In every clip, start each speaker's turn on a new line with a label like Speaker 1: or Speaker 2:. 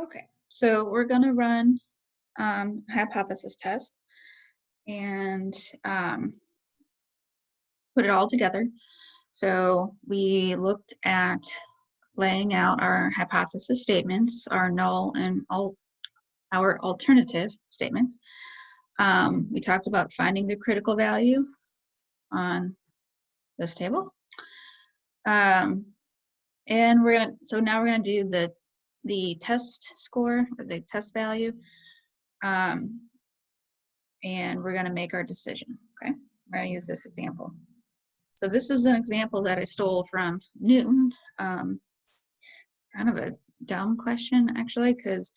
Speaker 1: Okay, so we're going to run hypothesis test and put it all together. So we looked at laying out our hypothesis statements, our null and our alternative statements. We talked about finding the critical value on this table. And so now we're gonna do the test score, or the test value, and we're gonna make our decision, okay? We're gonna use this example. So this is an example that I stole from Newton. Kind of a dumb question, actually, because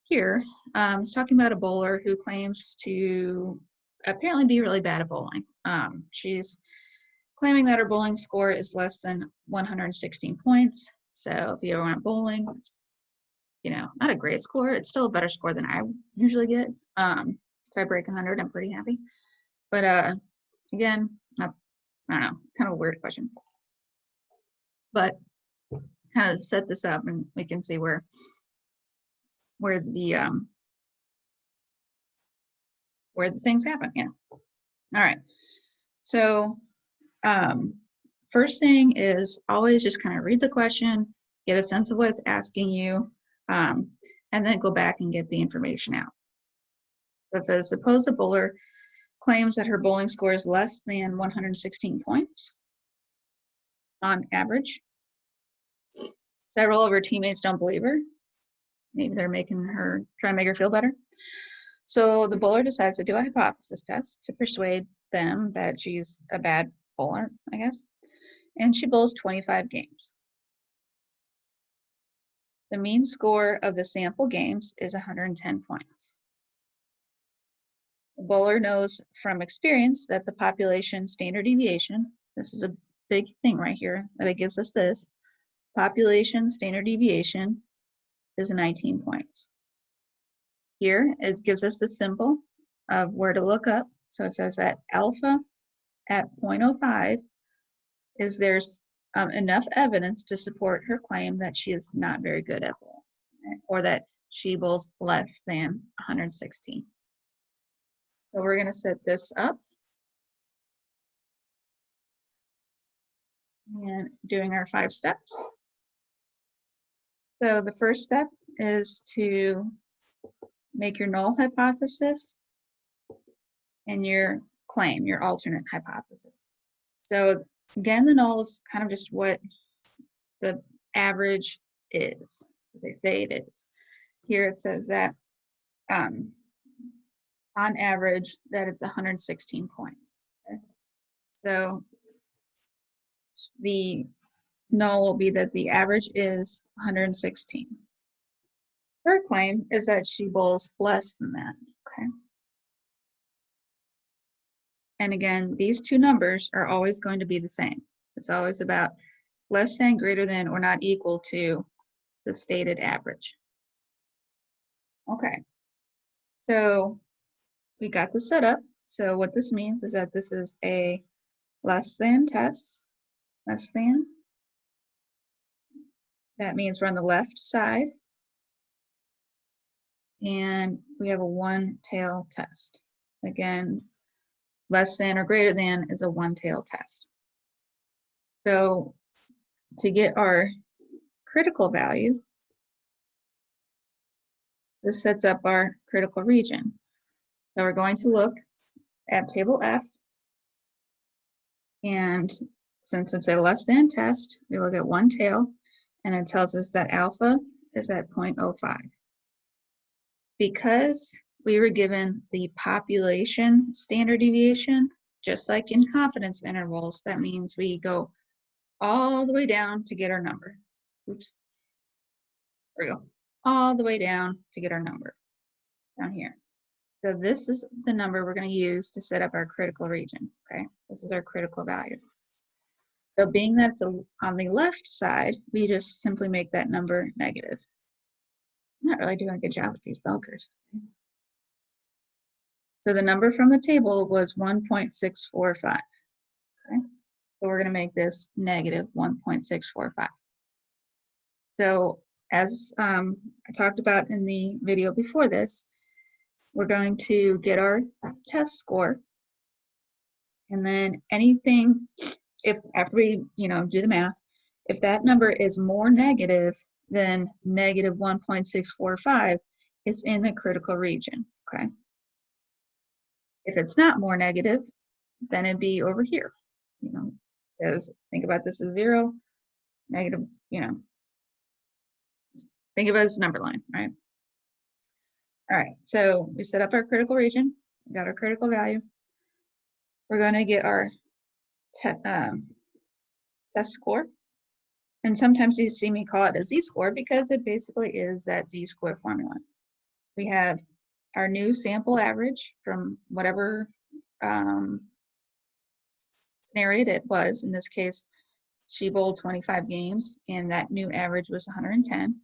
Speaker 1: here it's talking about a bowler who claims to apparently be really bad at bowling. She's claiming that her bowling score is less than 116 points. So if you ever went bowling, it's, not a great score. It's still a better score than I usually get. If I break 100, I'm pretty happy. But again, I don't know, kind of a weird question. But kind of set this up, and we can see where the things happen. Yeah. All right. So first thing is always just kind of read the question, get a sense of what it's asking you, and then go back and get the information out. So it says, suppose the bowler claims that her bowling score is less than 116 points on average. Several of her teammates don't believe her. Maybe they're trying to make her feel better. So the bowler decides to do a hypothesis test to persuade them that she's a bad bowler, I guess. And she bowls 25 games. The mean score of the sample games is 110 points. The bowler knows from experience that the population standard deviation, this is a big thing right here, that it gives us this, population standard deviation is 19 points. Here, it gives us the symbol of where to look up. So it says that alpha at 0.05 is there's enough evidence to support her claim that she is not very good at bowling, right? Or that she bowls less than 116. So we're going to set this up and doing our 5 steps. So the first step is to make your null hypothesis and your claim, your alternate hypothesis. So again, the null is kind of just what the average is. They say it is. Here it says that on average that it's 116 points. Okay? So the null will be that the average is 116. Her claim is that she bowls less than that. Okay. And again, these two numbers are always going to be the same. It's always about less than, greater than, or not equal to the stated average. Okay, so we got the setup. So what this means is that this is a less than test, less than. That means we're on the left side. And we have a one-tail test. Again, less than or greater than is a one-tail test. So to get our critical value, this sets up our critical region. So we're going to look at table F, and since it's a less than test, we look at one tail, and it tells us that alpha is at 0.05. Because we were given the population standard deviation, just like in confidence intervals, that means we go all the way down to get our number. Oops. There we go. All the way down to get our number down here. So this is the number we're going to use to set up our critical region. Okay, this is our critical value. So being that it's on the left side, we just simply make that number negative. I'm not really doing a good job with these bell curves. So the number from the table was 1.645. Okay, so we're going to make this negative 1.645. So as I talked about in the video before this, we're going to get our test score, and then anything, if after we do the math, if that number is more negative than negative 1.645, it's in the critical region. Okay. If it's not more negative, then it'd be over here. Because think about this as 0, negative. Think of it as a number line, right? All right, so we set up our critical region, we got our critical value. We're going to get our test score. And sometimes you see me call it a z-score because it basically is that z-score formula. We have our new sample average from whatever scenario it was. In this case, she bowled 25 games, and that new average was 110.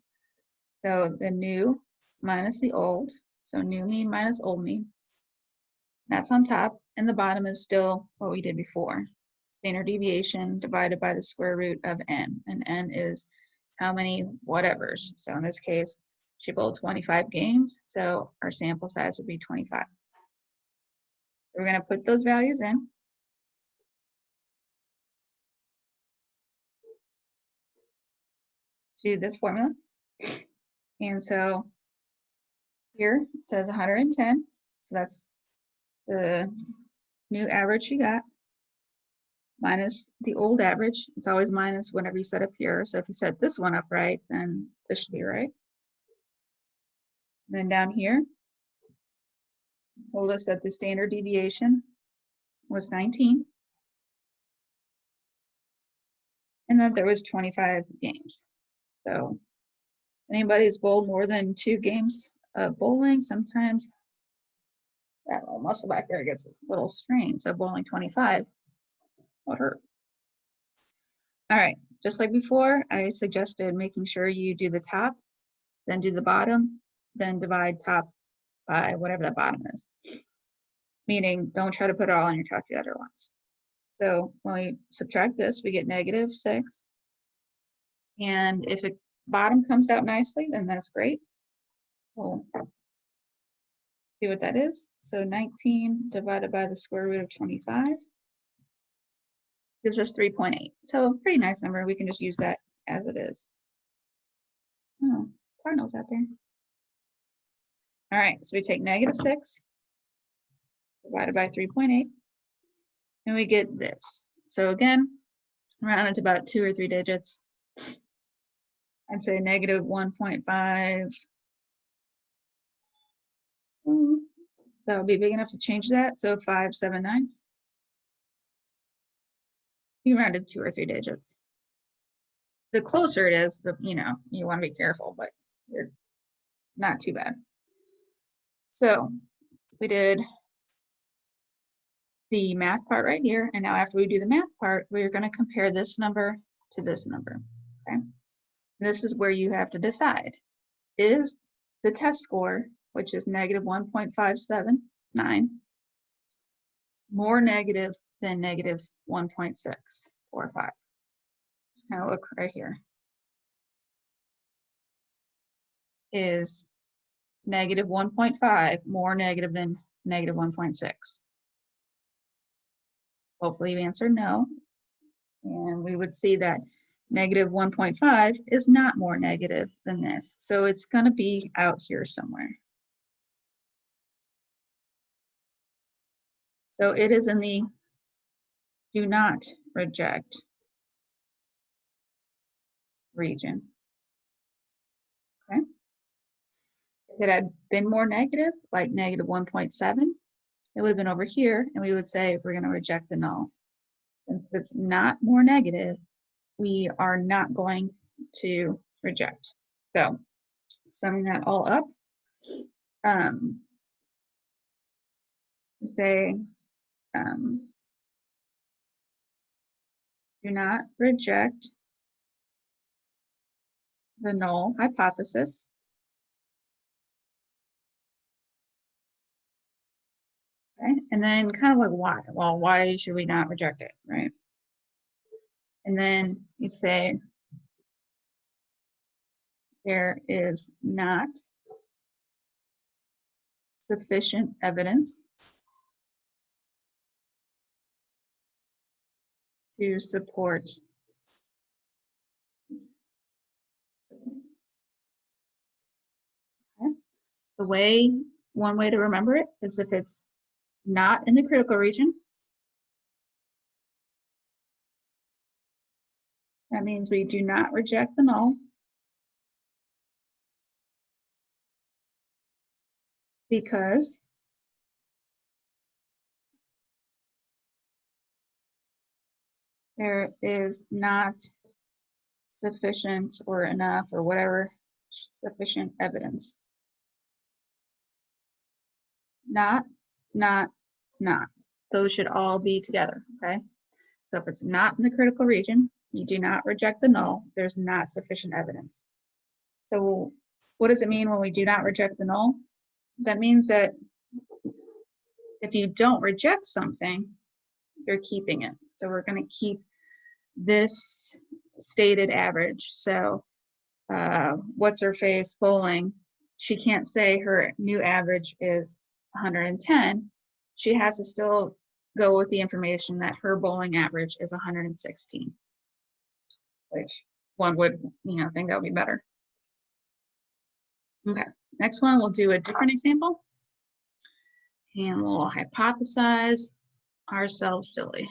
Speaker 1: So the new minus the old, so new mean minus old mean. That's on top, and the bottom is still what we did before. Standard deviation divided by the square root of n, and n is how many whatevers. So in this case, she bowled 25 games, so our sample size would be 25. We're going to put those values in. To this formula. And so here it says 110, so that's the new average she got, minus the old average. It's always minus whenever you set up here. So if you set this one up right, then this should be right. And then down here, told us that the standard deviation was 19, and that there was 25 games. So anybody's bowled more than 2 games of bowling, sometimes that little muscle back there gets a little strained. So bowling 25 would hurt. All right, just like before, I suggested making sure you do the top, then do the bottom, then divide top by whatever that bottom is. Meaning, don't try to put it all in your calculator once. So when we subtract this, we get -6. And if the bottom comes out nicely, then that's great. We'll see what that is. So 19 divided by the square root of 25 gives us 3.8. So pretty nice number. We can just use that as it is. Oh, cardinals out there. All right, so we take -6 divided by 3.8, and we get this. So again, round it to about 2 or 3 digits. I'd say -1.5. That would be big enough to change that. So 579. You rounded 2 or 3 digits. The closer it is, the you want to be careful, but it's not too bad. So we did the math part right here, and now after we do the math part, we're going to compare this number to this number. Okay, this is where you have to decide: is the test score, which is -1.579, more negative than -1.645? Just kind of look right here. Is -1.5 more negative than -1.6? Hopefully you answered no. And we would see that -1.5 is not more negative than this. So it's going to be out here somewhere. So it is in the do not reject region. Okay. If it had been more negative, like -1.7, it would have been over here, and we would say we're going to reject the null. Since it's not more negative, we are not going to reject. So summing that all up, say do not reject the null hypothesis. Okay, and then kind of like why? Well, why should we not reject it, right? And then you say there is not sufficient evidence to support the way, one way to remember it is if it's not in the critical region, that means we do not reject the null because there is not sufficient or enough or whatever sufficient evidence. Not. Those should all be together, okay? So if it's not in the critical region, you do not reject the null, there's not sufficient evidence. So what does it mean when we do not reject the null? That means that if you don't reject something, you're keeping it. So we're going to keep this stated average. So what's her face bowling, she can't say her new average is 110. She has to still go with the information that her bowling average is 116, which one would, think that would be better. Okay, next one, we'll do a different example and we'll hypothesize ourselves silly.